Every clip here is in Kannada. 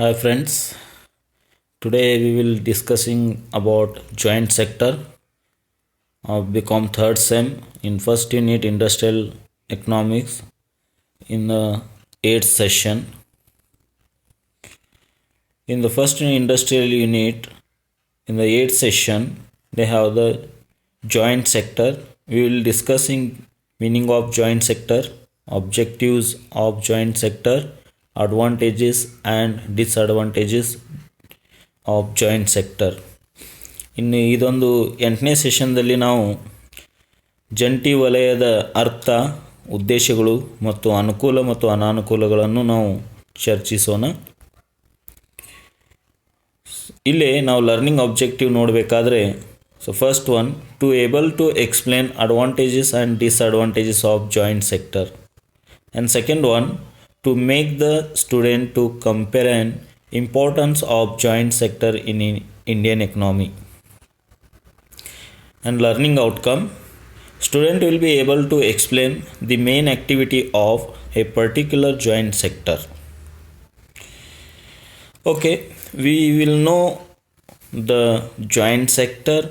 Hi friends, today we will discussing about joint sector of BCom third sem in first unit industrial economics in the 8th session. In the first industrial unit in the 8th session they have the joint sector. We will discussing meaning of joint sector, objectives of joint sector, advantages and disadvantages of joint sector. ಇನ್ನು ಇದೊಂದು 8ನೇ ಸೆಷನ್ದಲ್ಲಿ ನಾವು ಜಂಟಿ ವಲಯದ ಅರ್ಥ, ಉದ್ದೇಶಗಳು ಮತ್ತು ಅನುಕೂಲ ಮತ್ತು ಅನಾನುಕೂಲಗಳನ್ನು ನಾವು ಚರ್ಚಿಸೋಣ. ಇಲ್ಲಿ ನಾವು ಲರ್ನಿಂಗ್ ಆಬ್ಜೆಕ್ಟಿವ್ ನೋಡಬೇಕಾದ್ರೆ first one, to able to explain advantages and disadvantages of joint sector, and second one, to make the student to compare and importance of joint sector in Indian economy. And learning outcome, student will be able to explain the main activity of a particular joint sector. Okay, we will know the joint sector.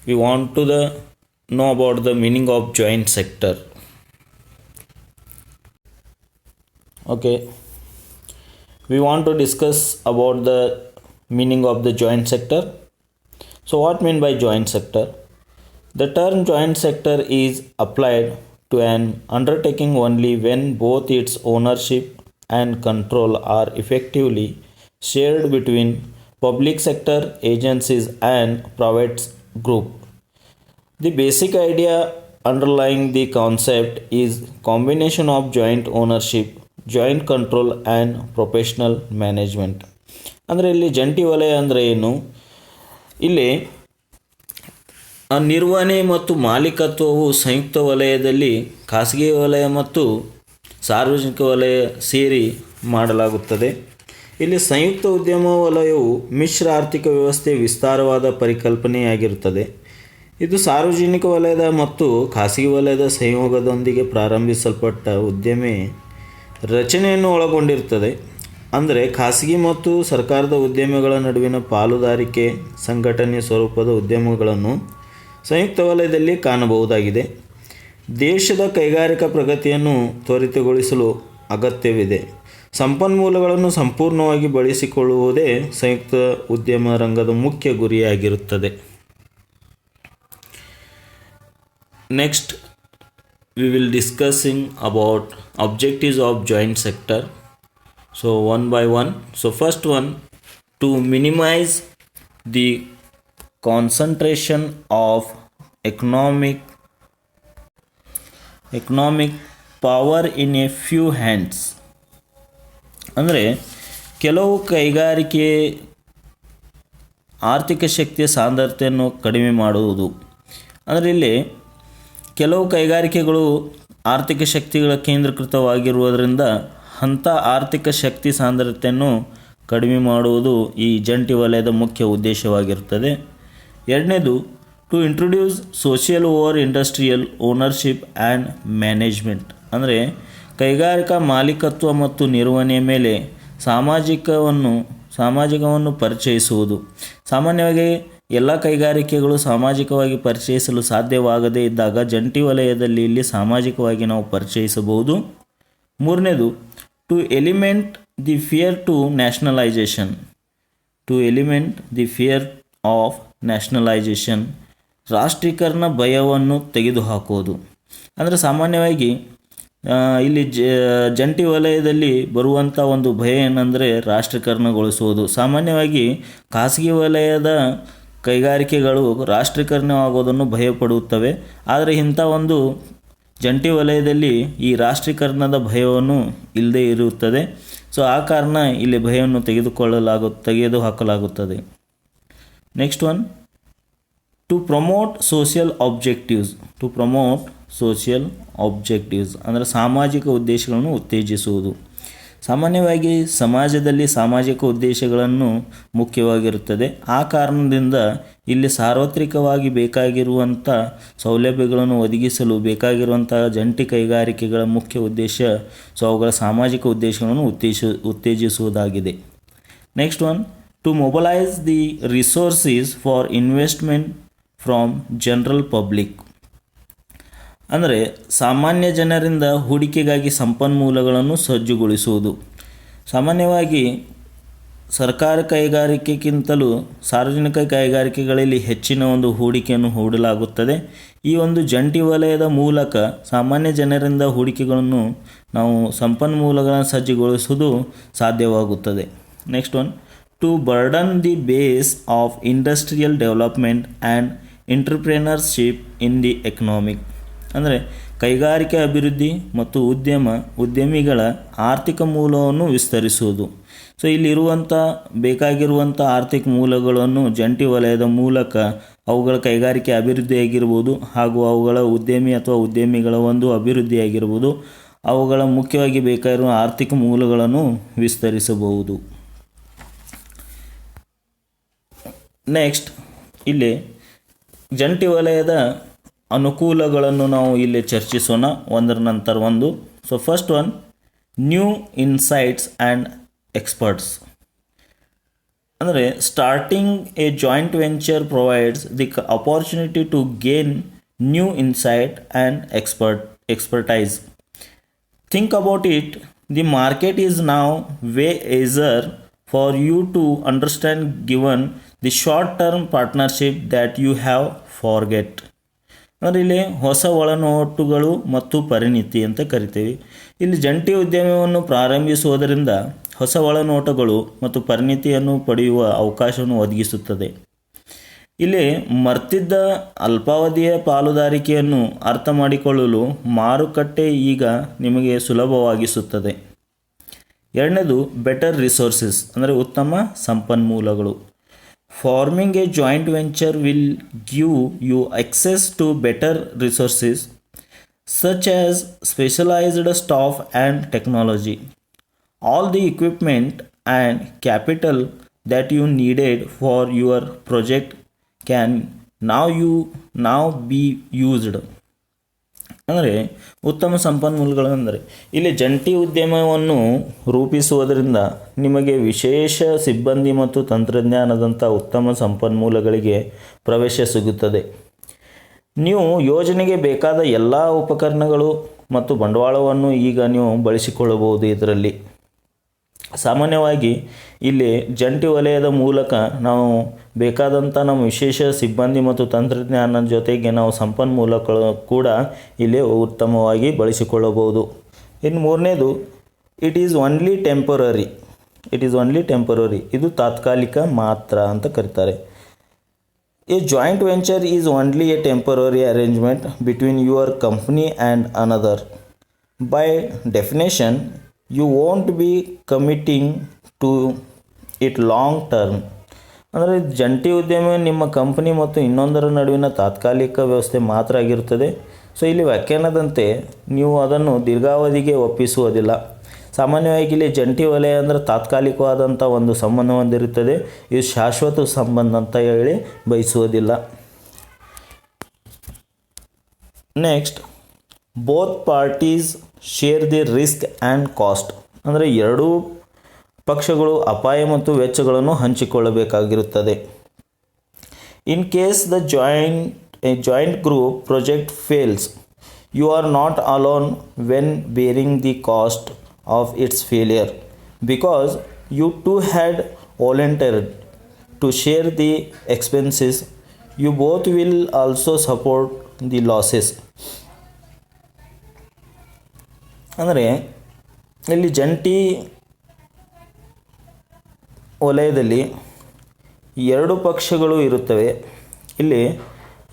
We want to know about the meaning of joint sector. Okay, we want to discuss about the meaning of the joint sector. So what mean by joint sector? The term joint sector is applied to an undertaking only when both its ownership and control are effectively shared between public sector agencies and private group. The basic idea underlying the concept is combination of joint ownership, joint control and professional management. ಅಂದರೆ ಇಲ್ಲಿ ಜಂಟಿ ವಲಯ ಅಂದರೆ ಏನು? ಇಲ್ಲಿ ನಿರ್ವಹಣೆ ಮತ್ತು ಮಾಲೀಕತ್ವವು ಸಂಯುಕ್ತ ವಲಯದಲ್ಲಿ ಖಾಸಗಿ ವಲಯ ಮತ್ತು ಸಾರ್ವಜನಿಕ ವಲಯ ಸೇರಿ ಮಾಡಲಾಗುತ್ತದೆ. ಇಲ್ಲಿ ಸಂಯುಕ್ತ ಉದ್ಯಮ ವಲಯವು ಮಿಶ್ರ ಆರ್ಥಿಕ ವ್ಯವಸ್ಥೆ ವಿಸ್ತಾರವಾದ ಪರಿಕಲ್ಪನೆಯಾಗಿರುತ್ತದೆ. ಇದು ಸಾರ್ವಜನಿಕ ವಲಯದ ಮತ್ತು ಖಾಸಗಿ ವಲಯದ ಸಂಯೋಗದೊಂದಿಗೆ ಪ್ರಾರಂಭಿಸಲ್ಪಟ್ಟ ಉದ್ಯಮಿ ರಚನೆಯನ್ನು ಒಳಗೊಂಡಿರುತ್ತದೆ. ಅಂದರೆ ಖಾಸಗಿ ಮತ್ತು ಸರ್ಕಾರದ ಉದ್ಯಮಗಳ ನಡುವಿನ ಪಾಲುದಾರಿಕೆ ಸಂಘಟನೆ ಸ್ವರೂಪದ ಉದ್ಯಮಗಳನ್ನು ಸಂಯುಕ್ತ ವಲಯದಲ್ಲಿ ಕಾಣಬಹುದಾಗಿದೆ. ದೇಶದ ಕೈಗಾರಿಕಾ ಪ್ರಗತಿಯನ್ನು ತ್ವರಿತಗೊಳಿಸಲು ಅಗತ್ಯವಿದೆ. ಸಂಪನ್ಮೂಲಗಳನ್ನು ಸಂಪೂರ್ಣವಾಗಿ ಬಳಸಿಕೊಳ್ಳುವುದೇ ಸಂಯುಕ್ತ ಉದ್ಯಮ ರಂಗದ ಮುಖ್ಯ ಗುರಿಯಾಗಿರುತ್ತದೆ. Next we will discussing about objectives of joint sector. So one by one. So first one, to minimize the concentration of economic power in a few hands. ಅಂದರೆ ಕೆಲವು ಕೈಗಾರಿಕೆ ಆರ್ಥಿಕ ಶಕ್ತಿಯ ಸಾಂದ್ರತೆಯನ್ನು ಕಡಿಮೆ ಮಾಡುವುದು. ಅಂದರೆ ಇಲ್ಲಿ ಕೆಲವು ಕೈಗಾರಿಕೆಗಳು ಆರ್ಥಿಕ ಶಕ್ತಿಗಳ ಕೇಂದ್ರೀಕೃತವಾಗಿರುವುದರಿಂದ ಅಂಥ ಆರ್ಥಿಕ ಶಕ್ತಿ ಸಾಂದ್ರತೆಯನ್ನು ಕಡಿಮೆ ಮಾಡುವುದು ಈ ಜಂಟಿ ವಲಯದ ಮುಖ್ಯ ಉದ್ದೇಶವಾಗಿರುತ್ತದೆ. ಎರಡನೇದು, to introduce social over industrial ownership and management. ಅಂದರೆ ಕೈಗಾರಿಕಾ ಮಾಲೀಕತ್ವ ಮತ್ತು ನಿರ್ವಹಣೆಯ ಮೇಲೆ ಸಾಮಾಜಿಕವನ್ನು ಪರಿಚಯಿಸುವುದು. ಸಾಮಾನ್ಯವಾಗಿ ಎಲ್ಲ ಕೈಗಾರಿಕೆಗಳು ಸಾಮಾಜಿಕವಾಗಿ ಪರಿಚಯಿಸಲು ಸಾಧ್ಯವಾಗದೇ ಇದ್ದಾಗ ಜಂಟಿ ವಲಯದಲ್ಲಿ ಇಲ್ಲಿ ಸಾಮಾಜಿಕವಾಗಿ ನಾವು ಪರಿಚಯಿಸಬಹುದು. ಮೂರನೇದು, to eliminate the fear to nationalisation. Of nationalisation, ರಾಷ್ಟ್ರೀಕರಣ ಭಯವನ್ನು ತೆಗೆದುಹಾಕುವುದು. ಅಂದರೆ ಸಾಮಾನ್ಯವಾಗಿ ಇಲ್ಲಿ ಜಂಟಿ ವಲಯದಲ್ಲಿ ಬರುವಂಥ ಒಂದು ಭಯ ಏನಂದರೆ ರಾಷ್ಟ್ರೀಕರಣಗೊಳಿಸುವುದು. ಸಾಮಾನ್ಯವಾಗಿ ಖಾಸಗಿ ವಲಯದ ಕೈಗಾರಿಕೆಗಳು ರಾಷ್ಟ್ರೀಕರಣವಾಗುವುದನ್ನು ಭಯಪಡುತ್ತವೆ. ಆದರೆ ಇಂಥ ಒಂದು ಜಂಟಿ ವಲಯದಲ್ಲಿ ಈ ರಾಷ್ಟ್ರೀಕರಣದ ಭಯವನ್ನು ಇಲ್ಲದೇ ಇರುತ್ತದೆ. ಸೊ ಆ ಕಾರಣ ಇಲ್ಲಿ ಭಯವನ್ನು ತೆಗೆದುಹಾಕಲಾಗುತ್ತದೆ. Next one, to promote social objectives. ಅಂದರೆ ಸಾಮಾಜಿಕ ಉದ್ದೇಶಗಳನ್ನು ಉತ್ತೇಜಿಸುವುದು. ಸಾಮಾನ್ಯವಾಗಿ ಸಮಾಜದಲ್ಲಿ ಸಾಮಾಜಿಕ ಉದ್ದೇಶಗಳನ್ನು ಮುಖ್ಯವಾಗಿರುತ್ತದೆ. ಆ ಕಾರಣದಿಂದ ಇಲ್ಲಿ ಸಾರ್ವತ್ರಿಕವಾಗಿ ಬೇಕಾಗಿರುವಂಥ ಸೌಲಭ್ಯಗಳನ್ನು ಒದಗಿಸಲು ಬೇಕಾಗಿರುವಂಥ ಜಂಟಿ ಕೈಗಾರಿಕೆಗಳ ಮುಖ್ಯ ಉದ್ದೇಶ ಅವುಗಳ ಸಾಮಾಜಿಕ ಉದ್ದೇಶಗಳನ್ನು ಉತ್ತೇಜಿಸುವುದಾಗಿದೆ. Next one, to mobilise the resources for investment from general public. ಅಂದರೆ ಸಾಮಾನ್ಯ ಜನರಿಂದ ಹೂಡಿಕೆಗಾಗಿ ಸಂಪನ್ಮೂಲಗಳನ್ನು ಸಜ್ಜುಗೊಳಿಸುವುದು. ಸಾಮಾನ್ಯವಾಗಿ ಸರ್ಕಾರ ಕೈಗಾರಿಕೆಗಿಂತಲೂ ಸಾರ್ವಜನಿಕ ಕೈಗಾರಿಕೆಗಳಲ್ಲಿ ಹೆಚ್ಚಿನ ಒಂದು ಹೂಡಿಕೆಯನ್ನು ಹೂಡಲಾಗುತ್ತದೆ. ಈ ಒಂದು ಜಂಟಿ ವಲಯದ ಮೂಲಕ ಸಾಮಾನ್ಯ ಜನರಿಂದ ಹೂಡಿಕೆಗಳನ್ನು ನಾವು ಸಂಪನ್ಮೂಲಗಳನ್ನು ಸಜ್ಜುಗೊಳಿಸುವುದು ಸಾಧ್ಯವಾಗುತ್ತದೆ. Next one, to broaden the base of industrial development and entrepreneurship in the economic. ಅಂದರೆ ಕೈಗಾರಿಕೆ ಅಭಿವೃದ್ಧಿ ಮತ್ತು ಉದ್ಯಮಿಗಳ ಆರ್ಥಿಕ ಮೂಲವನ್ನು ವಿಸ್ತರಿಸುವುದು. ಸೊ ಇಲ್ಲಿರುವಂಥ ಬೇಕಾಗಿರುವಂಥ ಆರ್ಥಿಕ ಮೂಲಗಳನ್ನು ಜಂಟಿ ವಲಯದ ಮೂಲಕ ಅವುಗಳ ಕೈಗಾರಿಕೆ ಅಭಿವೃದ್ಧಿಯಾಗಿರ್ಬೋದು ಹಾಗೂ ಅವುಗಳ ಉದ್ಯಮಿ ಅಥವಾ ಉದ್ಯಮಿಗಳ ಒಂದು ಅಭಿವೃದ್ಧಿಯಾಗಿರ್ಬೋದು, ಅವುಗಳ ಮುಖ್ಯವಾಗಿ ಬೇಕಾಗಿರುವ ಆರ್ಥಿಕ ಮೂಲಗಳನ್ನು ವಿಸ್ತರಿಸಬಹುದು. ನೆಕ್ಸ್ಟ್, ಇಲ್ಲಿ ಜಂಟಿ ವಲಯದ ಅನುಕೂಲಗಳನ್ನು ನಾವು ಇಲ್ಲಿ ಚರ್ಚಿಸೋಣ ಒಂದರ ನಂತರ ಒಂದು. So first one, new insights and experts. ಅಂದರೆ starting a joint venture provides the opportunity to gain new insight and expertise. Think about it, the market is now way easier for you to understand given the short-term partnership that you have forget. ಅಂದರೆ ಇಲ್ಲಿ ಹೊಸ ಒಳನೋಟುಗಳು ಮತ್ತು ಪರಿಣಿತಿ ಅಂತ ಕರಿತೀವಿ. ಇಲ್ಲಿ ಜಂಟಿ ಉದ್ಯಮವನ್ನು ಪ್ರಾರಂಭಿಸುವುದರಿಂದ ಹೊಸ ಒಳನೋಟಗಳು ಮತ್ತು ಪರಿಣಿತಿಯನ್ನು ಪಡೆಯುವ ಅವಕಾಶವನ್ನು ಒದಗಿಸುತ್ತದೆ. ಇಲ್ಲಿ ಮರ್ತಿದ್ದ ಅಲ್ಪಾವಧಿಯ ಪಾಲುದಾರಿಕೆಯನ್ನು ಅರ್ಥ ಮಾಡಿಕೊಳ್ಳಲು ಮಾರುಕಟ್ಟೆ ಈಗ ನಿಮಗೆ ಸುಲಭವಾಗಿಸುತ್ತದೆ. ಎರಡನೇದು, ಬೆಟರ್ ರಿಸೋರ್ಸಸ್ ಅಂದರೆ ಉತ್ತಮ ಸಂಪನ್ಮೂಲಗಳು. Forming a joint venture will give you access to better resources such as specialized staff and technology. All the equipment and capital that you needed for your project can now be used. ಅಂದರೆ ಉತ್ತಮ ಸಂಪನ್ಮೂಲಗಳು ಅಂದರೆ ಇಲ್ಲಿ ಜಂಟಿ ಉದ್ಯಮವನ್ನು ರೂಪಿಸುವುದರಿಂದ ನಿಮಗೆ ವಿಶೇಷ ಸಿಬ್ಬಂದಿ ಮತ್ತು ತಂತ್ರಜ್ಞಾನದಂಥ ಉತ್ತಮ ಸಂಪನ್ಮೂಲಗಳಿಗೆ ಪ್ರವೇಶ ಸಿಗುತ್ತದೆ. ನೀವು ಯೋಜನೆಗೆ ಬೇಕಾದ ಎಲ್ಲ ಉಪಕರಣಗಳು ಮತ್ತು ಬಂಡವಾಳವನ್ನು ಈಗ ನೀವು ಬಳಸಿಕೊಳ್ಳಬಹುದು. ಇದರಲ್ಲಿ ಸಾಮಾನ್ಯವಾಗಿ ಇಲ್ಲಿ ಜಂಟಿ ವಲಯದ ಮೂಲಕ ನಾವು ಬೇಕಾದಂಥ ನಮ್ಮ ವಿಶೇಷ ಸಿಬ್ಬಂದಿ ಮತ್ತು ತಂತ್ರಜ್ಞಾನದ ಜೊತೆಗೆ ನಾವು ಸಂಪನ್ಮೂಲಗಳು ಕೂಡ ಇಲ್ಲಿ ಉತ್ತಮವಾಗಿ ಬಳಸಿಕೊಳ್ಳಬಹುದು. ಇನ್ನು ಮೂರನೇದು, ಇಟ್ ಈಸ್ ಓನ್ಲಿ ಟೆಂಪರರಿ. ಇದು ತಾತ್ಕಾಲಿಕ ಮಾತ್ರ ಅಂತ ಕರೀತಾರೆ. A joint venture is only a temporary arrangement between your company and another. By definition you won't be committing to it long term. ಅಂದರೆ ಜಂಟಿ ಉದ್ಯಮ ನಿಮ್ಮ ಕಂಪನಿ ಮತ್ತು ಇನ್ನೊಂದರ ನಡುವಿನ ತಾತ್ಕಾಲಿಕ ವ್ಯವಸ್ಥೆ ಮಾತ್ರ ಆಗಿರುತ್ತದೆ. ಸೊ ಇಲ್ಲಿ ವ್ಯಾಖ್ಯಾನದಂತೆ ನೀವು ಅದನ್ನು ದೀರ್ಘಾವಧಿಗೆ ಒಪ್ಪಿಸುವುದಿಲ್ಲ. ಸಾಮಾನ್ಯವಾಗಿ ಇಲ್ಲಿ ಜಂಟಿ ವಲಯ ಅಂದರೆ ತಾತ್ಕಾಲಿಕವಾದಂಥ ಒಂದು ಸಂಬಂಧ ಹೊಂದಿರುತ್ತದೆ. ಇದು ಶಾಶ್ವತ ಸಂಬಂಧ ಅಂತ ಹೇಳಿ ಬಯಸುವುದಿಲ್ಲ. Next, both parties share the risk and cost. ಅಂದರೆ ಎರಡೂ ಪಕ್ಷಗಳು ಅಪಾಯ ಮತ್ತು ವೆಚ್ಚಗಳನ್ನು ಹಂಚಿಕೊಳ್ಳಬೇಕಾಗಿರುತ್ತದೆ. In case the joint group project fails, you are not alone when bearing the cost of its failure because you too had volunteered to share the expenses. You both will also support the losses. ಅಂದರೆ ಇಲ್ಲಿ ಜಂಟಿ ವಲಯದಲ್ಲಿ ಎರಡು ಪಕ್ಷಗಳು ಇರುತ್ತವೆ. ಇಲ್ಲಿ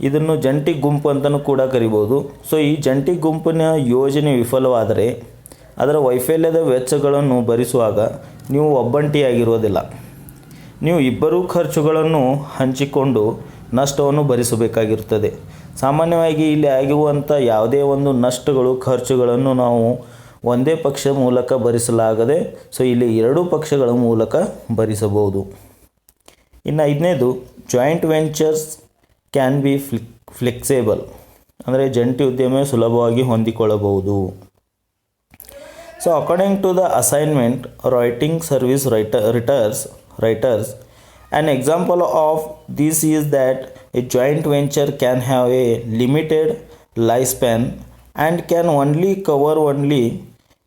ಇದನ್ನು ಜಂಟಿ ಗುಂಪು ಅಂತಲೂ ಕೂಡ ಕರಿಬೋದು. ಸೊ ಈ ಜಂಟಿ ಗುಂಪಿನ ಯೋಜನೆ ವಿಫಲವಾದರೆ ಅದರ ವೈಫಲ್ಯದ ವೆಚ್ಚಗಳನ್ನು ಭರಿಸುವಾಗ ನೀವು ಒಬ್ಬಂಟಿಯಾಗಿರುವುದಿಲ್ಲ. ನೀವು ಇಬ್ಬರೂ ಖರ್ಚುಗಳನ್ನು ಹಂಚಿಕೊಂಡು ನಷ್ಟವನ್ನು ಭರಿಸಬೇಕಾಗಿರುತ್ತದೆ. ಸಾಮಾನ್ಯವಾಗಿ ಇಲ್ಲಿ ಆಗಿರುವಂಥ ಯಾವುದೇ ಒಂದು ನಷ್ಟಗಳು ಖರ್ಚುಗಳನ್ನು ನಾವು ಒಂದೇ ಪಕ್ಷ ಮೂಲಕ ಭರಿಸಲಾಗದೆ ಸೊ ಇಲ್ಲಿ ಎರಡೂ ಪಕ್ಷಗಳ ಮೂಲಕ ಭರಿಸಬಹುದು. ಇನ್ನು ಐದನೇದು, joint ventures can be flexible. ಅಂದರೆ ಜಂಟಿ ಉದ್ಯಮ ಸುಲಭವಾಗಿ ಹೊಂದಿಕೊಳ್ಳಬಹುದು. So according to the assignment, writing service writers writers. An example of this is that a joint venture can have a limited lifespan and can only cover only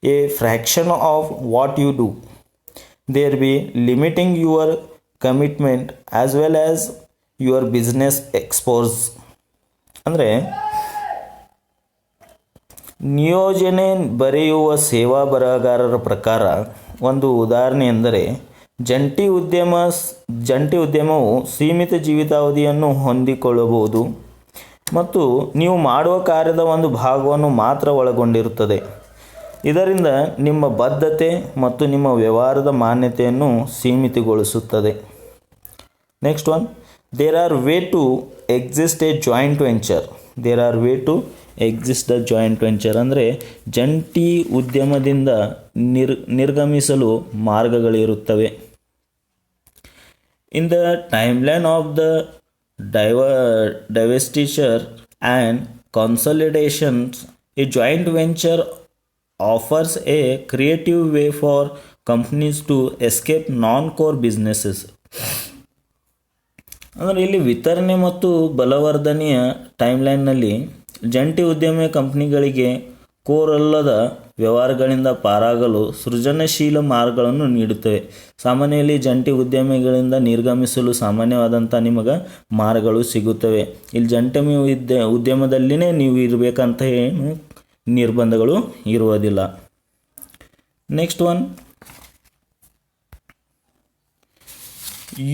a fraction of what you do, there be limiting your commitment as well as your business exposure. ಅಂದರೆ ನಿಯೋಜನೆ ಬರೆಯುವ ಸೇವಾ ಬರಹಗಾರರ ಪ್ರಕಾರ ಒಂದು ಉದಾಹರಣೆ ಎಂದರೆ ಜಂಟಿ ಉದ್ಯಮವು ಸೀಮಿತ ಜೀವಿತಾವಧಿಯನ್ನು ಹೊಂದಿಕೊಳ್ಳಬಹುದು ಮತ್ತು ನೀವು ಮಾಡುವ ಕಾರ್ಯದ ಒಂದು ಭಾಗವನ್ನು ಮಾತ್ರ ಒಳಗೊಂಡಿರುತ್ತದೆ. ಇದರಿಂದ ನಿಮ್ಮ ಬದ್ಧತೆ ಮತ್ತು ನಿಮ್ಮ ವ್ಯವಹಾರದ ಮಾನ್ಯತೆಯನ್ನು ಸೀಮಿತಗೊಳಿಸುತ್ತದೆ. Next one, there are way to exist a joint venture. There are way to exist the joint venture ಅಂದರೆ ಜಂಟಿ ಉದ್ಯಮದಿಂದ ನಿರ್ಗಮಿಸಲು ಮಾರ್ಗಗಳಿರುತ್ತವೆ. In the timeline of the divestiture and consolidations, a joint venture offers a creative way for companies to escape non-core businesses. ಅಂದರೆ ಇಲ್ಲಿ ವಿತರಣೆ ಮತ್ತು ಬಲವರ್ಧನೆಯ ಟೈಮ್ಲೈನ್ನಲ್ಲಿ ಜಂಟಿ ಉದ್ಯಮ ಕಂಪ್ನಿಗಳಿಗೆ ಕೋರ್ ಅಲ್ಲದ ವ್ಯವಹಾರಗಳಿಂದ ಪಾರಾಗಲು ಸೃಜನಶೀಲ ಮಾರ್ಗಗಳನ್ನು ನೀಡುತ್ತವೆ. ಸಾಮಾನ್ಯವಾಗಿ ಜಂಟಿ ಉದ್ಯಮಿಗಳಿಂದ ನಿರ್ಗಮಿಸಲು ಸಾಮಾನ್ಯವಾದಂಥ ನಿಮಗೆ ಮಾರ್ಗಗಳು ಸಿಗುತ್ತವೆ. ಇಲ್ಲಿ ಜಂಟಿ ಉದ್ಯಮದಲ್ಲಿನೇ ನೀವು ಇರಬೇಕಂತ ಏನು ನಿರ್ಬಂಧಗಳು ಇರುವುದಿಲ್ಲ. Next one,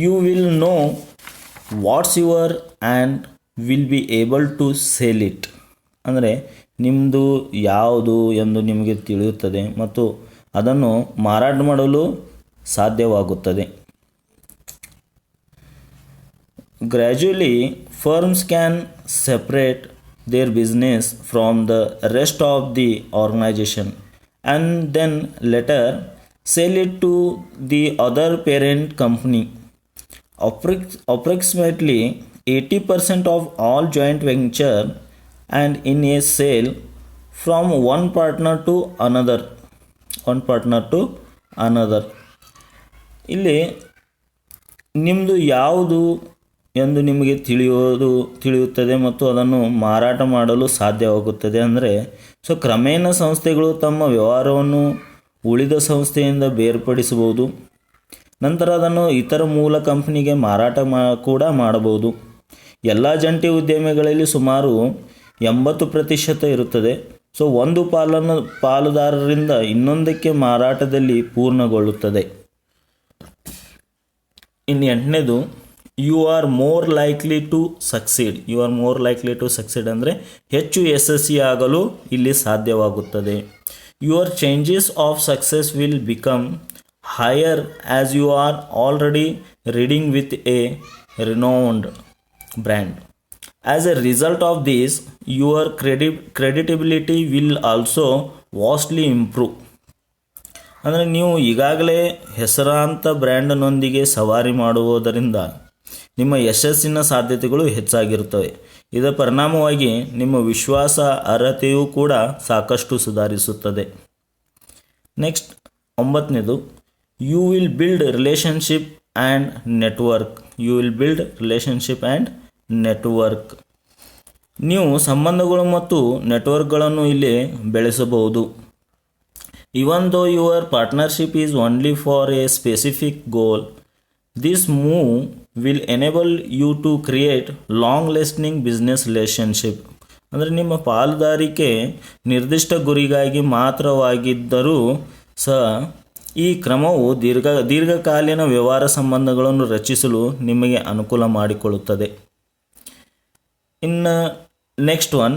you will know what's your and will be able to sell it. ಅಂದರೆ ನಿಮ್ಮದು ಯಾವುದು ಎಂದು ನಿಮಗೆ ತಿಳಿಯುತ್ತದೆ ಮತ್ತು ಅದನ್ನು ಮಾರಾಟ ಮಾಡಲು ಸಾಧ್ಯವಾಗುತ್ತದೆ. Gradually firms can separate their business from the rest of the organisation and then later sell it to the other parent company. approximately 80% of all joint venture and in a sale from one partner to another. ಇಲ್ಲಿ ನಿಮ್ಮದು ಯಾವುದು ಎಂದು ನಿಮಗೆ ತಿಳಿಯುತ್ತದೆ ಮತ್ತು ಅದನ್ನು ಮಾರಾಟ ಮಾಡಲು ಸಾಧ್ಯವಾಗುತ್ತದೆ. ಅಂದರೆ ಕ್ರಮೇಣ ಸಂಸ್ಥೆಗಳು ತಮ್ಮ ವ್ಯವಹಾರವನ್ನು ಉಳಿದ ಸಂಸ್ಥೆಯಿಂದ ಬೇರ್ಪಡಿಸಬಹುದು. ನಂತರ ಅದನ್ನು ಇತರ ಮೂಲ ಕಂಪನಿಗೆ ಮಾರಾಟ ಕೂಡ ಮಾಡಬಹುದು. ಎಲ್ಲ ಜಂಟಿ ಉದ್ಯಮಿಗಳಲ್ಲಿ ಸುಮಾರು 80% ಇರುತ್ತದೆ. ಒಂದು ಪಾಲುದಾರರಿಂದ ಇನ್ನೊಂದಕ್ಕೆ ಮಾರಾಟದಲ್ಲಿ ಪೂರ್ಣಗೊಳ್ಳುತ್ತದೆ. ಇನ್ನು 8ನೇದು, you are more likely to succeed. You are more likely to succeed ಅಂದರೆ ಹೆಚ್ಚು ಯಶಸ್ವಿಯಾಗಲು ಇಲ್ಲಿ ಸಾಧ್ಯವಾಗುತ್ತದೆ. Your changes of success will become higher as you are already reading with a renowned brand. As a result of this, your credibility will also vastly improve. ಅಂದರೆ ನೀವು ಈಗಾಗಲೇ ಹೆಸರಾಂತ ಬ್ರ್ಯಾಂಡ್ನೊಂದಿಗೆ ಸವಾರಿ ಮಾಡುವುದರಿಂದ ನಿಮ್ಮ ಯಶಸ್ಸಿನ ಸಾಧ್ಯತೆಗಳು ಹೆಚ್ಚಾಗಿರುತ್ತವೆ. ಇದರ ಪರಿಣಾಮವಾಗಿ ನಿಮ್ಮ ವಿಶ್ವಾಸ ಅರ್ಹತೆಯೂ ಕೂಡ ಸಾಕಷ್ಟು ಸುಧಾರಿಸುತ್ತದೆ. ನೆಕ್ಸ್ಟ್ 9ನೇದು, you will build relationship and network. You will build relationship and network. ನೀವು ಸಂಬಂಧಗಳು ಮತ್ತು ನೆಟ್ವರ್ಕ್ಗಳನ್ನು ಇಲ್ಲಿ ಬೆಳೆಸಬಹುದು. Even though your partnership is only for a specific goal, this move will enable you to create long-lasting business relationship. ಅಂದರೆ ನಿಮ್ಮ ಪಾಲುದಾರಿಕೆ ನಿರ್ದಿಷ್ಟ ಗುರಿಗಾಗಿ ಮಾತ್ರವಾಗಿದ್ದರೂ ಸಹ ಈ ಕ್ರಮವು ದೀರ್ಘಕಾಲೀನ ವ್ಯವಹಾರ ಸಂಬಂಧಗಳನ್ನು ರಚಿಸಲು ನಿಮಗೆ ಅನುಕೂಲ ಮಾಡಿಕೊಳ್ಳುತ್ತದೆ. ಇನ್ನು next one,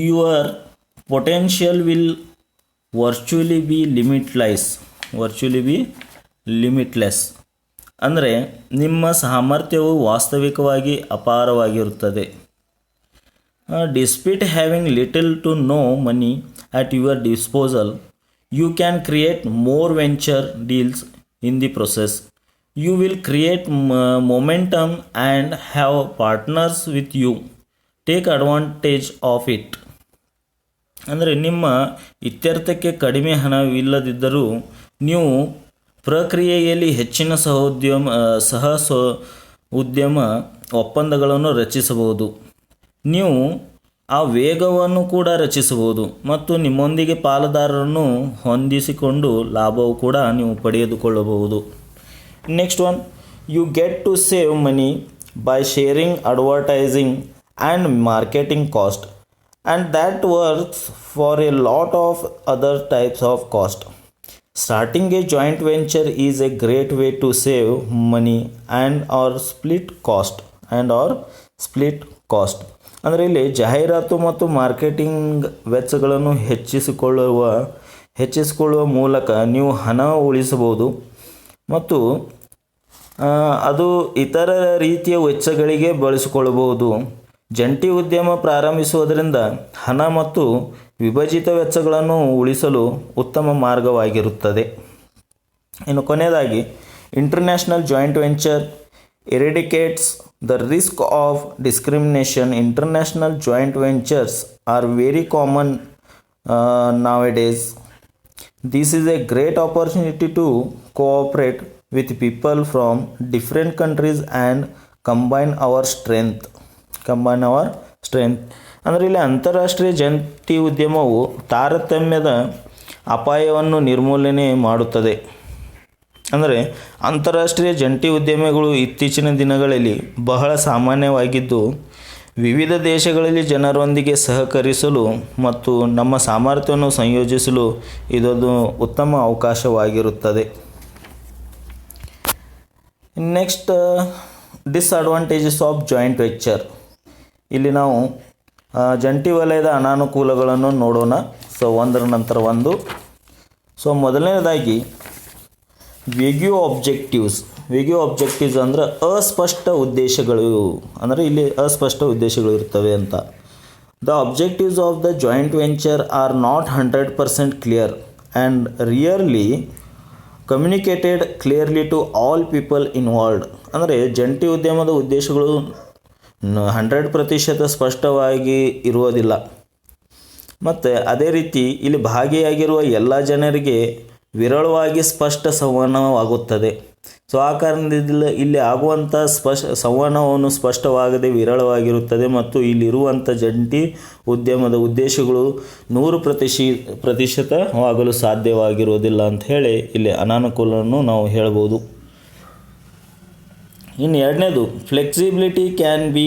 your potential will virtually be limitless. ಅಂದರೆ ನಿಮ್ಮ ಸಾಮರ್ಥ್ಯವು ವಾಸ್ತವಿಕವಾಗಿ ಅಪಾರವಾಗಿರುತ್ತದೆ. Despite having little to no money at your disposal, you can create more venture deals in the process. You will create momentum and have partners with you. Take advantage of it. ಅಂದರೆ ನಿಮ್ಮ ಇತ್ಯರ್ಥಕ್ಕೆ ಕಡಿಮೆ ಹಣವಿಲ್ಲದಿದ್ದರೂ ನೀವು ಪ್ರಕ್ರಿಯೆಯಲ್ಲಿ ಹೆಚ್ಚಿನ ಉದ್ಯಮ ಒಪ್ಪಂದಗಳನ್ನು ರಚಿಸಬಹುದು. ನೀವು ಆ ವೇಗವನ್ನು ಕೂಡ ರಚಿಸಬಹುದು ಮತ್ತು ನಿಮ್ಮೊಂದಿಗೆ ಪಾಲುದಾರರನ್ನು ಹೊಂದಿಸಿಕೊಂಡು ಲಾಭವು ಕೂಡ ನೀವು ಪಡೆದುಕೊಳ್ಳಬಹುದು. Next one, you get to save money by sharing advertising and marketing cost, and that works for a lot of other types of cost. Starting a joint venture is a great way to save money and or split cost. ಅಂದರೆ ಇಲ್ಲಿ ಜಾಹೀರಾತು ಮತ್ತು ಮಾರ್ಕೆಟಿಂಗ್ ವೆಚ್ಚಗಳನ್ನು ಹೆಚ್ಚಿಸಿಕೊಳ್ಳುವ ಮೂಲಕ ನೀವು ಹಣ ಉಳಿಸಬಹುದು ಮತ್ತು ಅದು ಇತರ ರೀತಿಯ ವೆಚ್ಚಗಳಿಗೆ ಬಳಸಿಕೊಳ್ಳಬಹುದು. ಜಂಟಿ ಉದ್ಯಮ ಪ್ರಾರಂಭಿಸುವುದರಿಂದ ಹಣ ಮತ್ತು ವಿಭಜಿತ ವೆಚ್ಚಗಳನ್ನು ಉಳಿಸಲು ಉತ್ತಮ ಮಾರ್ಗವಾಗಿರುತ್ತದೆ. ಇನ್ನು ಕೊನೆಯದಾಗಿ, international joint venture eradicates the risk of discrimination. International joint ventures are very common nowadays. This is a great opportunity to cooperate with people from different countries and combine our strength. ಅಂದರೆ ಇಲ್ಲಿ ಅಂತಾರಾಷ್ಟ್ರೀಯ ಜಂಟಿ ಉದ್ಯಮವು ತಾರತಮ್ಯದ ಅಪಾಯವನ್ನು ನಿರ್ಮೂಲನೆ ಮಾಡುತ್ತದೆ. ಅಂದರೆ ಅಂತಾರಾಷ್ಟ್ರೀಯ ಜಂಟಿ ಉದ್ಯಮಗಳು ಇತ್ತೀಚಿನ ದಿನಗಳಲ್ಲಿ ಬಹಳ ಸಾಮಾನ್ಯವಾಗಿದ್ದು, ವಿವಿಧ ದೇಶಗಳಲ್ಲಿ ಜನರೊಂದಿಗೆ ಸಹಕರಿಸಲು ಮತ್ತು ನಮ್ಮ ಸಾಮರ್ಥ್ಯವನ್ನು ಸಂಯೋಜಿಸಲು ಇದೊಂದು ಉತ್ತಮ ಅವಕಾಶವಾಗಿರುತ್ತದೆ. Next, disadvantages of joint venture. ಇಲ್ಲಿ ನಾವು ಜಂಟಿ ವಲಯದ ಅನಾನುಕೂಲಗಳನ್ನು ನೋಡೋಣ. ಒಂದರ ನಂತರ ಒಂದು. ಮೊದಲನೇದಾಗಿ ವೇಗ್ಯೂ ಆಬ್ಜೆಕ್ಟಿವ್ಸ್ ಅಂದರೆ ಅಸ್ಪಷ್ಟ ಉದ್ದೇಶಗಳು. ಅಂದರೆ ಇಲ್ಲಿ ಅಸ್ಪಷ್ಟ ಉದ್ದೇಶಗಳು ಇರ್ತವೆ ಅಂತ. The objectives of the joint venture are not 100% clear and rarely communicated clearly to all people involved. ಅಂದರೆ ಜಂಟಿ ಉದ್ಯಮದ ಉದ್ದೇಶಗಳು 100% ಸ್ಪಷ್ಟವಾಗಿ ಇರುವುದಿಲ್ಲ ಮತ್ತು ಅದೇ ರೀತಿ ಇಲ್ಲಿ ಭಾಗಿಯಾಗಿರುವ ಎಲ್ಲ ಜನರಿಗೆ ವಿರಳವಾಗಿ ಸ್ಪಷ್ಟ ಸಂವಹನವಾಗುತ್ತದೆ. ಆ ಕಾರಣದಿಂದ ಇಲ್ಲಿ ಆಗುವಂಥ ಸಂವಹನವನ್ನು ಸ್ಪಷ್ಟವಾಗದೆ ವಿರಳವಾಗಿರುತ್ತದೆ ಮತ್ತು ಇಲ್ಲಿರುವಂಥ ಜಂಟಿ ಉದ್ಯಮದ ಉದ್ದೇಶಗಳು 100% ಸಾಧ್ಯವಾಗಿರುವುದಿಲ್ಲ ಅಂತ ಹೇಳಿ ಇಲ್ಲಿ ಅನಾನುಕೂಲವನ್ನು ನಾವು ಹೇಳ್ಬೋದು. ಇನ್ನು ಎರಡನೇದು, ಫ್ಲೆಕ್ಸಿಬಿಲಿಟಿ ಕ್ಯಾನ್ ಬಿ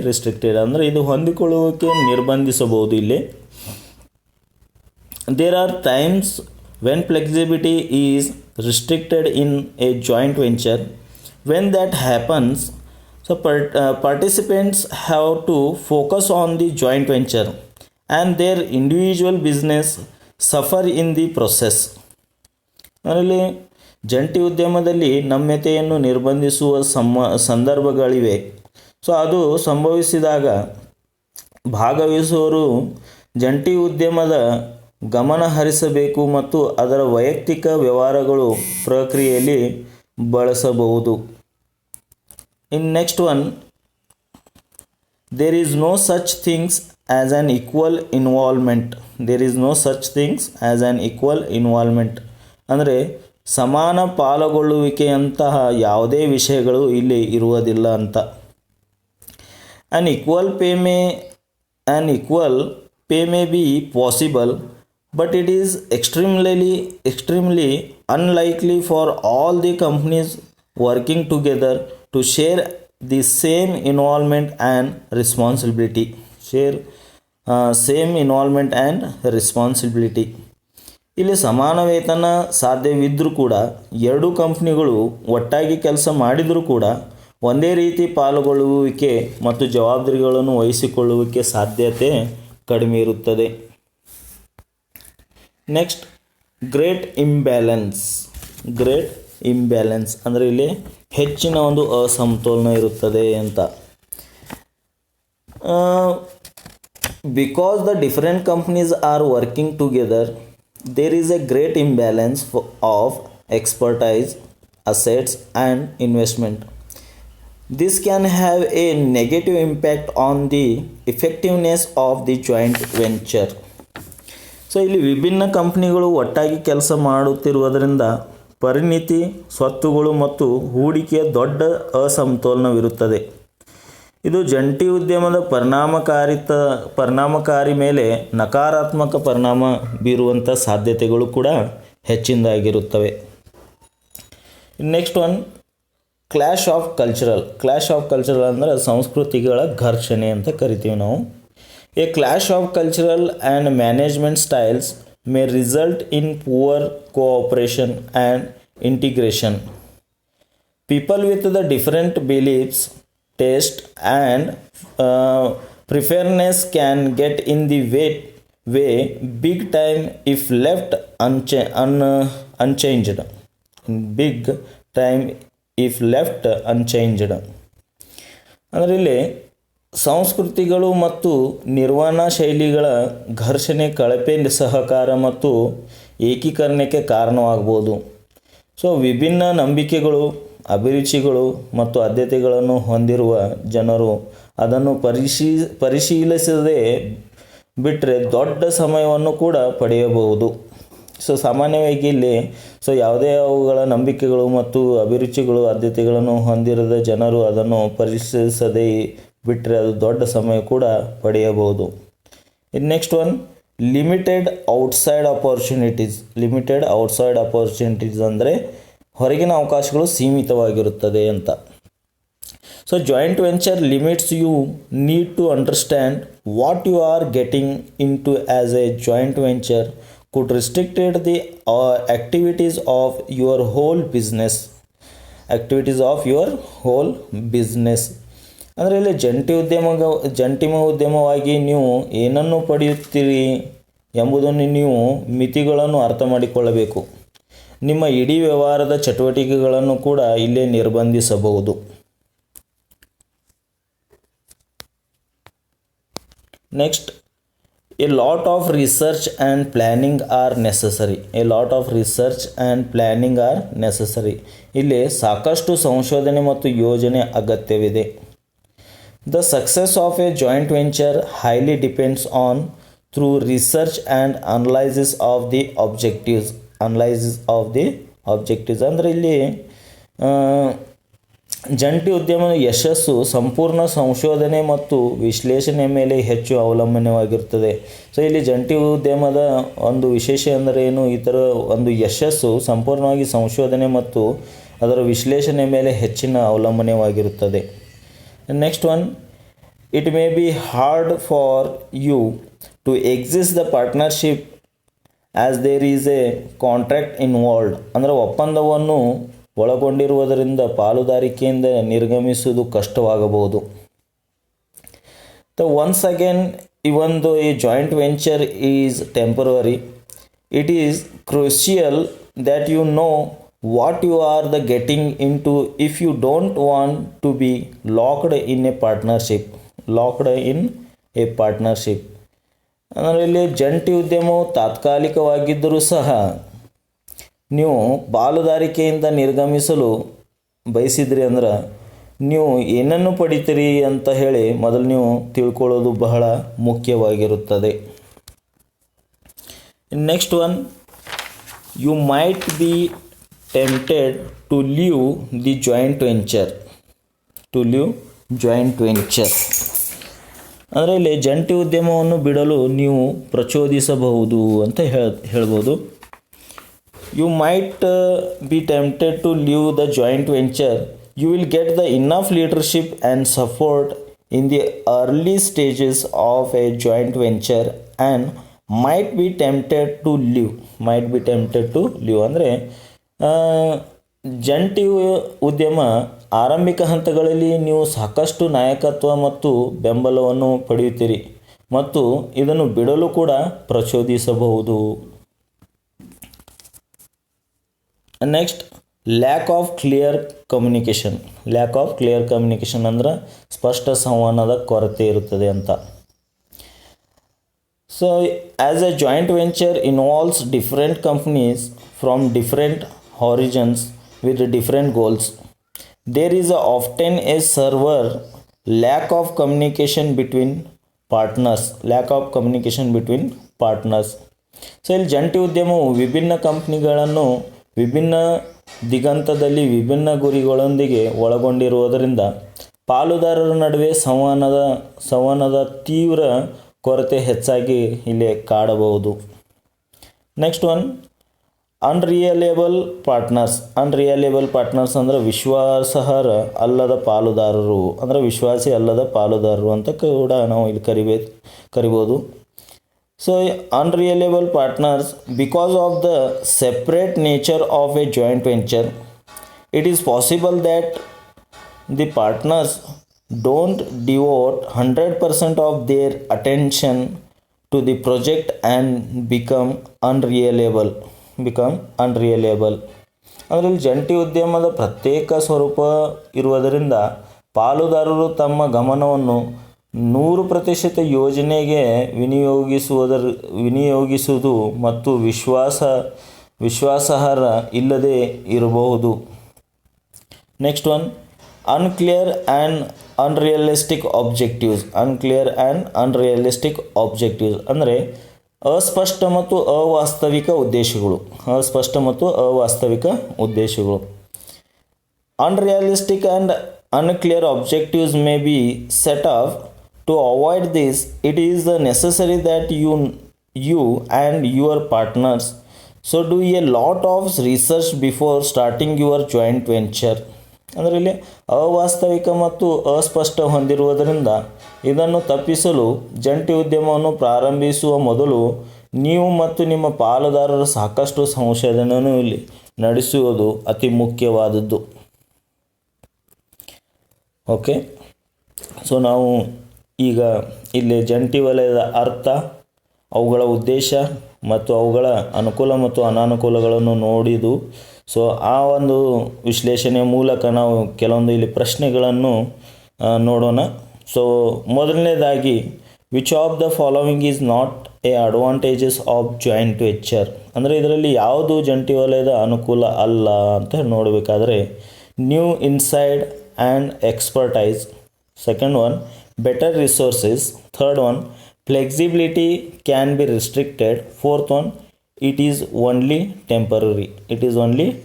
ರಿಸ್ಟ್ರಿಕ್ಟೆಡ್ ಅಂದರೆ ಇದು ಹೊಂದಿಕೊಳ್ಳುವಿಕೆ ನಿರ್ಬಂಧಿಸಬಹುದು. ಇಲ್ಲಿ there are times when flexibility is restricted in a joint venture. When that happens, participants have to focus on the joint venture and their individual business suffer in the process. ಅದರಲ್ಲಿ ಜಂಟಿ ಉದ್ಯಮದಲ್ಲಿ ನಮ್ಯತೆಯನ್ನು ನಿರ್ಬಂಧಿಸುವ ಸಂದರ್ಭಗಳಿವೆ. ಅದು ಸಂಭವಿಸಿದಾಗ ಭಾಗವಹಿಸುವವರು ಜಂಟಿ ಉದ್ಯಮದ ಗಮನ ಹರಿಸಬೇಕು ಮತ್ತು ಅದರ ವೈಯಕ್ತಿಕ ವ್ಯವಹಾರಗಳು ಪ್ರಕ್ರಿಯೆಯಲ್ಲಿ ಬಳಸಬಹುದು. In next one, there is no such things as an equal involvement ಅಂದರೆ ಸಮಾನ ಪಾಲ್ಗೊಳ್ಳುವಿಕೆಯಂತಹ ಯಾವುದೇ ವಿಷಯಗಳು ಇಲ್ಲಿ ಇರುವುದಿಲ್ಲ ಅಂತ. An equal pay may be possible, but it is extremely unlikely for all the companies working together to share the same involvement and responsibility. ಇಲ್ಲಿ ಸಮಾನ ವೇತನ ಸಾಧ್ಯವಿದ್ದರೂ ಕೂಡ ಎರಡೂ ಕಂಪ್ನಿಗಳು ಒಟ್ಟಾಗಿ ಕೆಲಸ ಮಾಡಿದರೂ ಕೂಡ ಒಂದೇ ರೀತಿ ಪಾಲ್ಗೊಳ್ಳುವಿಕೆ ಮತ್ತು ಜವಾಬ್ದಾರಿಗಳನ್ನು ವಹಿಸಿಕೊಳ್ಳುವಿಕೆ ಸಾಧ್ಯತೆ ಕಡಿಮೆ ಇರುತ್ತದೆ. ನೆಕ್ಸ್ಟ್, ಗ್ರೇಟ್ ಇಂಬ್ಯಾಲೆನ್ಸ್ ಅಂದರೆ ಇಲ್ಲಿ ಹೆಚ್ಚಿನ ಒಂದು ಅಸಮತೋಲನ ಇರುತ್ತದೆ ಅಂತ. Because the different companies are working together, there is a great imbalance of expertise, assets and investment. This can have a negative impact on the effectiveness of the joint venture. So ಇಲ್ಲಿ ವಿಭಿನ್ನ ಕಂಪ್ನಿಗಳು ಒಟ್ಟಾಗಿ ಕೆಲಸ ಮಾಡುತ್ತಿರುವುದರಿಂದ ಪರಿಣಿತಿ, ಸ್ವತ್ತುಗಳು ಮತ್ತು ಹೂಡಿಕೆಯ ದೊಡ್ಡ ಅಸಮತೋಲನವಿರುತ್ತದೆ. ಇದು ಜಂಟಿ ಉದ್ಯಮದ ಪರಿಣಾಮಕಾರಿ ಮೇಲೆ ನಕಾರಾತ್ಮಕ ಪರಿಣಾಮ ಬೀರುವಂಥ ಸಾಧ್ಯತೆಗಳು ಕೂಡ ಹೆಚ್ಚಿನದಾಗಿರುತ್ತವೆ. Next one, clash of cultural ಅಂದರೆ ಸಂಸ್ಕೃತಿಗಳ ಘರ್ಷಣೆ ಅಂತ ಕರಿತೀವಿ ನಾವು. A clash of cultural and management styles may result in poor cooperation and integration. People with the different beliefs, taste and preference can get in the way big time if left unchanged. Big time if left unchanged. ಅಂದರೆ ಇಲ್ಲಿ ಸಂಸ್ಕೃತಿಗಳು ಮತ್ತು ನಿರ್ವಹಣಾ ಶೈಲಿಗಳ ಘರ್ಷಣೆ ಕಳಪೆ ಸಹಕಾರ ಮತ್ತು ಏಕೀಕರಣಕ್ಕೆ ಕಾರಣವಾಗಬಹುದು. ಸೊ ವಿಭಿನ್ನ ನಂಬಿಕೆಗಳು, ಅಭಿರುಚಿಗಳು ಮತ್ತು ಆದ್ಯತೆಗಳನ್ನು ಹೊಂದಿರುವ ಜನರು ಅದನ್ನು ಪರಿಶೀಲಿಸದೆ ಬಿಟ್ಟರೆ ದೊಡ್ಡ ಸಮಯವನ್ನು ಕೂಡ ಪಡೆಯಬಹುದು. ಸೊ ಸಾಮಾನ್ಯವಾಗಿ ಇಲ್ಲಿ ಯಾವುದೇ ಅವುಗಳ ನಂಬಿಕೆಗಳು ಮತ್ತು ಅಭಿರುಚಿಗಳು, ಆದ್ಯತೆಗಳನ್ನು ಹೊಂದಿರದ ಜನರು ಅದನ್ನು ಪರಿಶೀಲಿಸದೆ ಬಿಟ್ಟರೆ ಅದು ದೊಡ್ಡ ಸಮಯ ಕೂಡ ಪಡೆಯಬಹುದು. Next one, limited outside opportunities ಅಂದರೆ ಹೊರಗಿನ ಅವಕಾಶಗಳು ಸೀಮಿತವಾಗಿರುತ್ತದೆ ಅಂತ. So joint venture limits you need to understand what you are getting into as a joint venture could restricted the activities of your whole business. ಅಂದರೆ ಇಲ್ಲಿ ಜಂಟಿ ಉದ್ಯಮವಾಗಿ ನೀವು ಏನನ್ನು ಪಡೆಯುತ್ತೀರಿ ಎಂಬುದನ್ನು ನೀವು ಮಿತಿಗಳನ್ನು ಅರ್ಥ ಮಾಡಿಕೊಳ್ಳಬೇಕು. ನಿಮ್ಮ ಇಡೀ ವ್ಯವಹಾರದ ಚಟುವಟಿಕೆಗಳನ್ನು ಕೂಡ ಇಲ್ಲೇ ನಿರ್ಬಂಧಿಸಬಹುದು. Next, a lot of research and planning are necessary. ಇಲ್ಲಿ ಸಾಕಷ್ಟು ಸಂಶೋಧನೆ ಮತ್ತು ಯೋಜನೆ ಅಗತ್ಯವಿದೆ. The success of a joint venture highly depends on through research and analysis of the objectives. ಅಂದರೆ ಇಲ್ಲಿ ಜಂಟಿ ಉದ್ಯಮದ ಯಶಸ್ಸು ಸಂಪೂರ್ಣ ಸಂಶೋಧನೆ ಮತ್ತು ವಿಶ್ಲೇಷಣೆ ಮೇಲೆ ಹೆಚ್ಚು ಅವಲಂಬನೆವಾಗಿರುತ್ತದೆ. ಸೊ ಇಲ್ಲಿ ಜಂಟಿ ಉದ್ಯಮದ ಒಂದು ವಿಶೇಷ ಅಂದರೆ ಏನು, ಇದರ ಒಂದು ಯಶಸ್ಸು ಸಂಪೂರ್ಣವಾಗಿ ಸಂಶೋಧನೆ ಮತ್ತು ಅದರ ವಿಶ್ಲೇಷಣೆ ಮೇಲೆ ಹೆಚ್ಚಿನ ಅವಲಂಬನೆವಾಗಿರುತ್ತದೆ. Next one, it may be hard for you to exist the partnership as there is a contract involved. ಅಂದರೆ ಒಪ್ಪಂದವನ್ನು ಒಳಗೊಂಡಿರುವುದರಿಂದ ಪಾಲುದಾರಿಕೆಯಿಂದ ನಿರ್ಗಮಿಸುವುದು ಕಷ್ಟವಾಗಬಹುದು. Once again, even though a joint venture is temporary, it is crucial that you know what you are the getting into if you don't want to be locked in a partnership. ಅಂದರೆ ಇಲ್ಲಿ ಜಂಟಿ ಉದ್ಯಮವು ತಾತ್ಕಾಲಿಕವಾಗಿದ್ದರೂ ಸಹ ನೀವು ಪಾಲುದಾರಿಕೆಯಿಂದ ನಿರ್ಗಮಿಸಲು ಬಯಸಿದ್ರಿ ಅಂದ್ರೆ ನೀವು ಏನನ್ನು ಪಡಿತೀರಿ ಅಂತ ಹೇಳಿ ಮೊದಲು ನೀವು ತಿಳ್ಕೊಳ್ಳೋದು ಬಹಳ ಮುಖ್ಯವಾಗಿರುತ್ತದೆ. Next one, you might be tempted to leave the joint venture. ಅಂದರೆ ಇಲ್ಲಿ ಜಂಟಿ ಉದ್ಯಮವನ್ನು ಬಿಡಲು ನೀವು ಪ್ರಚೋದಿಸಬಹುದು ಅಂತ ಹೇಳ್ಬೋದು. You might be tempted to leave the joint venture. You will get the enough leadership and support in the early stages of a joint venture and might be tempted to leave. ಅಂದರೆ ಜಂಟಿ ಉದ್ಯಮ ಆರಂಭಿಕ ಹಂತಗಳಲ್ಲಿ ನೀವು ಸಾಕಷ್ಟು ನಾಯಕತ್ವ ಮತ್ತು ಬೆಂಬಲವನ್ನು ಪಡೆಯುತ್ತೀರಿ ಮತ್ತು ಇದನ್ನು ಬಿಡಲು ಕೂಡ ಪ್ರಚೋದಿಸಬಹುದು. Next, lack of clear communication ಅಂದ್ರೆ ಸ್ಪಷ್ಟ ಸಂವಹನದ ಕೊರತೆ ಇರುತ್ತದೆ ಅಂತ. So as a joint venture involves different companies from different horizons with different goals. There is often a server lack of communication between partners. So ಇಲ್ಲಿ ಜಂಟಿ ಉದ್ಯಮವು ವಿಭಿನ್ನ ಕಂಪ್ನಿಗಳನ್ನು ವಿಭಿನ್ನ ದಿಗಂತದಲ್ಲಿ ವಿಭಿನ್ನ ಗುರಿಗಳೊಂದಿಗೆ ಒಳಗೊಂಡಿರುವುದರಿಂದ ಪಾಲುದಾರರ ನಡುವೆ ಸಂವಹನದ ತೀವ್ರ ಕೊರತೆ ಹೆಚ್ಚಾಗಿ ಇಲ್ಲಿ ಕಾಡಬಹುದು. ನೆಕ್ಸ್ಟ್ ಒನ್, ಅನ್ರಿಯಲೇಬಲ್ ಪಾರ್ಟ್ನರ್ಸ್ ಅಂದರೆ ವಿಶ್ವಾಸಾರ್ಹ ಅಲ್ಲದ ಪಾಲುದಾರರು, ಅಂದರೆ ವಿಶ್ವಾಸಿ ಅಲ್ಲದ ಪಾಲುದಾರರು ಅಂತ ಕೂಡ ನಾವು ಇಲ್ಲಿ ಕರಿಬೋದು. So unreliable partners, because of the separate nature of a joint venture, it is possible that the partners don't devote 100% of their attention to the project and become unreliable. ಅಂದರೆ ಇಲ್ಲಿ ಜಂಟಿ ಉದ್ಯಮದ ಪ್ರತ್ಯೇಕ ಸ್ವರೂಪ ಇರುವುದರಿಂದ ಪಾಲುದಾರರು ತಮ್ಮ ಗಮನವನ್ನು 100% ಯೋಜನೆಗೆ ವಿನಿಯೋಗಿಸುವುದು ಮತ್ತು ವಿಶ್ವಾಸಾರ್ಹ ಇಲ್ಲದೆ ಇರಬಹುದು. Next one, unclear and unrealistic objectives ಅಂದರೆ ಅಸ್ಪಷ್ಟ ಮತ್ತು ಅವಾಸ್ತವಿಕ ಉದ್ದೇಶಗಳು. Unrealistic and unclear objectives may be set up. To avoid this, it is necessary that you and your partners so do a lot of research before starting your joint venture. ಅಂದರೆ ಇಲ್ಲಿ ಅವಾಸ್ತವಿಕ ಮತ್ತು ಅಸ್ಪಷ್ಟ ಹೊಂದಿರುವುದರಿಂದ ಇದನ್ನು ತಪ್ಪಿಸಲು ಜಂಟಿ ಉದ್ಯಮವನ್ನು ಪ್ರಾರಂಭಿಸುವ ಮೊದಲು ನೀವು ಮತ್ತು ನಿಮ್ಮ ಪಾಲುದಾರರು ಸಾಕಷ್ಟು ಸಂಶೋಧನೆಯನ್ನು ಇಲ್ಲಿ ನಡೆಸುವುದು ಅತಿ ಮುಖ್ಯವಾದದ್ದು. ಓಕೆ, ಸೊ ನಾವು ಈಗ ಇಲ್ಲಿ ಜಂಟಿ ವಲಯದ ಅರ್ಥ, ಅವುಗಳ ಉದ್ದೇಶ ಮತ್ತು ಅವುಗಳ ಅನುಕೂಲ ಮತ್ತು ಅನಾನುಕೂಲಗಳನ್ನು ನೋಡಿದ್ದು. ಸೊ ಆ ಒಂದು ವಿಶ್ಲೇಷಣೆಯ ಮೂಲಕ ನಾವು ಕೆಲವೊಂದು ಇಲ್ಲಿ ಪ್ರಶ್ನೆಗಳನ್ನು ನೋಡೋಣ. ಸೊ ಮೊದಲನೇದಾಗಿ, which of the following is not A advantages of joint venture, ಅಂದರೆ ಇದರಲ್ಲಿ ಯಾವುದು ಜಂಟಿ ವಲಯದ ಅನುಕೂಲ ಅಲ್ಲ ಅಂತ ನೋಡಬೇಕಾದ್ರೆ, new inside and expertise. Second one, better resources. Third one, flexibility can be restricted. Fourth one, it is only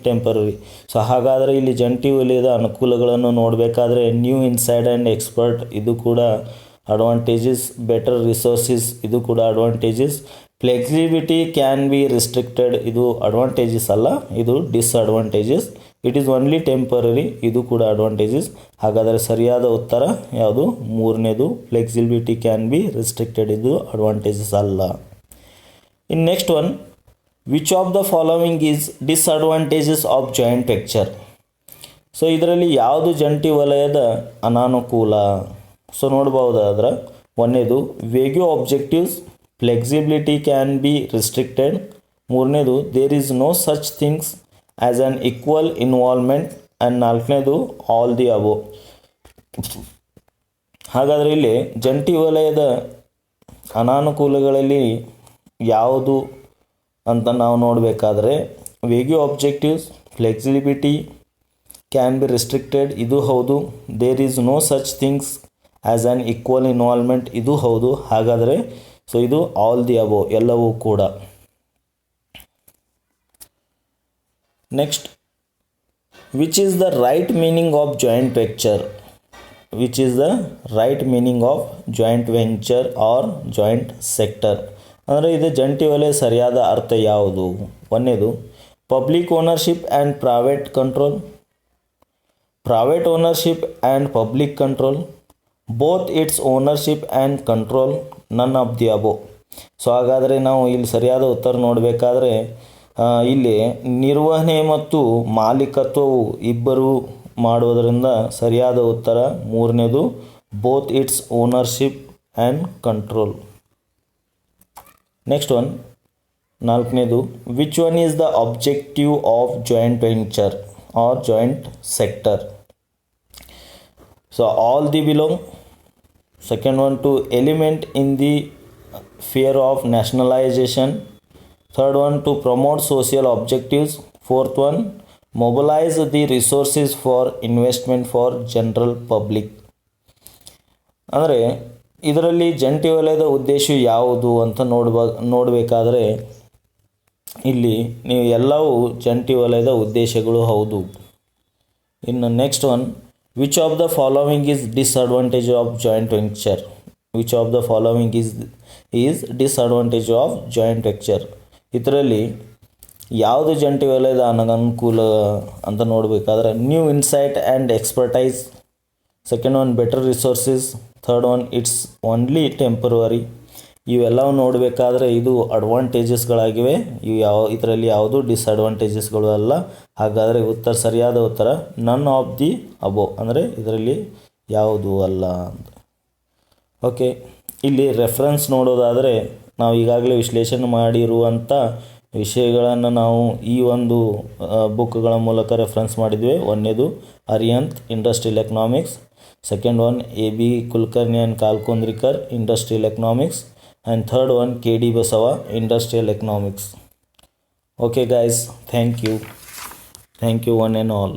temporary. So ಹಾಗಾದರೆ ಇಲ್ಲಿ ಜಂಟಿ ವಲಯದ ಅನುಕೂಲಗಳನ್ನು ನೋಡಬೇಕಾದ್ರೆ ನ್ಯೂ ಇನ್ಸೈಡ್ ಆ್ಯಂಡ್ ಎಕ್ಸ್ಪರ್ಟ್ ಇದು ಕೂಡ ಅಡ್ವಾಂಟೇಜಸ್, ಬೆಟರ್ ರಿಸೋರ್ಸಸ್ ಇದು ಕೂಡ advantages, flexibility can be restricted ಇದು ಅಡ್ವಾಂಟೇಜಸ್ ಅಲ್ಲ, ಇದು disadvantages, it is only temporary ಇದು ಕೂಡ ಅಡ್ವಾಂಟೇಜಸ್. ಹಾಗಾದರೆ ಸರಿಯಾದ ಉತ್ತರ ಯಾವುದು? ಮೂರನೇದು, ಫ್ಲೆಕ್ಸಿಬಿಲಿಟಿ ಕ್ಯಾನ್ ಬಿ ರಿಸ್ಟ್ರಿಕ್ಟೆಡ್ ಇದು ಅಡ್ವಾಂಟೇಜಸ್ ಅಲ್ಲ. In next one, which of the following is disadvantages of joint venture. So ಇದರಲ್ಲಿ ಯಾವುದು ಜಂಟಿ ವಲಯದ ಅನಾನುಕೂಲ? ಸೊ ನೋಡ್ಬೋದಾದ್ರೆ ಒಂದನೇದು, vague objectives, flexibility can be restricted. ಮೂರನೇದು, there is no such things as an equal involvement. And ನಾಲ್ಕನೇದು, ಆಲ್ ದಿ ಅಬೋವ್. ಹಾಗಾದರೆ ಇಲ್ಲಿ ಜಂಟಿ ವಲಯದ ಅನಾನುಕೂಲಗಳಲ್ಲಿ ಯಾವುದು ಅಂತ ನಾವು ನೋಡಬೇಕಾದ್ರೆ, vague objectives, flexibility can be restricted ಇದು ಹೌದು, there is no such things as an equal involvement ಇದು ಹೌದು. ಹಾಗಾದರೆ ಸೊ ಇದು ಆಲ್ ದಿ ಅಬೋವ್ ಎಲ್ಲವೂ ಕೂಡ. Next, which is the right meaning of joint venture? Joint venture or joint sector? ಅಂದರೆ ಇದು ಜಂಟಿ ವಲಯ ಸರಿಯಾದ ಅರ್ಥ ಯಾವುದು? ಒಂದನೇದು, public ownership and private ownership and public control, both its ownership and control, none of the above. So ಹಾಗಾದರೆ ನಾವು ಇಲ್ಲಿ ಸರಿಯಾದ ಉತ್ತರ ನೋಡಬೇಕಾದ್ರೆ ಇಲ್ಲಿ ನಿರ್ವಹಣೆ ಮತ್ತು ಮಾಲೀಕತ್ವವು ಇಬ್ಬರು ಮಾಡುವುದರಿಂದ ಸರಿಯಾದ ಉತ್ತರ ಮೂರನೇದು, both its ownership and control. Next one, ನಾಲ್ಕನೇದು, which one is the objective of joint venture or joint sector? So all the below. Second one, to element in the fear of nationalisation. Third one, to promote social objectives. Fourth one, mobilise the resources for investment for general public. ಅಂದರೆ ಇದರಲ್ಲಿ ಜಂಟಿ ವಲಯದ ಉದ್ದೇಶ ಯಾವುದು ಅಂತ ನೋಡಬೇಕಾದ್ರೆ ಇಲ್ಲಿ ನೀವು ಎಲ್ಲವೂ ಜಂಟಿ ವಲಯದ ಉದ್ದೇಶಗಳು ಹೌದು. ಇನ್ನು next one, which of the following is disadvantage of joint venture? Which of the following is disadvantage of joint venture? ಇದರಲ್ಲಿ ಯಾವುದು ಜಂಟಿ ವಲಯದ ಅನನುಕೂಲ ಅಂತ ನೋಡಬೇಕಾದ್ರೆ new insight and expertise, second one better resources, third one it's only temporary. ಇವೆಲ್ಲವೂ ನೋಡಬೇಕಾದ್ರೆ ಇದು ಅಡ್ವಾಂಟೇಜಸ್ಗಳಾಗಿವೆ. ಇದರಲ್ಲಿ ಯಾವುದು ಡಿಸ್ಅಡ್ವಾಂಟೇಜಸ್ಗಳು ಅಲ್ಲ. ಹಾಗಾದರೆ ಸರಿಯಾದ ಉತ್ತರ ನನ್ ಆಫ್ ದಿ ಅಬೋ, ಅಂದರೆ ಇದರಲ್ಲಿ ಯಾವುದು ಅಲ್ಲ ಅಂತ. ಓಕೆ, ಇಲ್ಲಿ ರೆಫರೆನ್ಸ್ ನೋಡೋದಾದರೆ ನಾವು ಈಗಾಗಲೇ ವಿಶ್ಲೇಷಣೆ ಮಾಡಿರುವಂಥ ವಿಷಯಗಳನ್ನು ನಾವು ಈ ಒಂದು ಬುಕ್ಗಳ ಮೂಲಕ ರೆಫರೆನ್ಸ್ ಮಾಡಿದ್ವಿ. ಒಂದನೇದು Arihant industrial economics, second one AB Kulkarni and Kalkundrikar industrial economics, and third one KD Basava industrial economics. Okay guys, thank you one and all.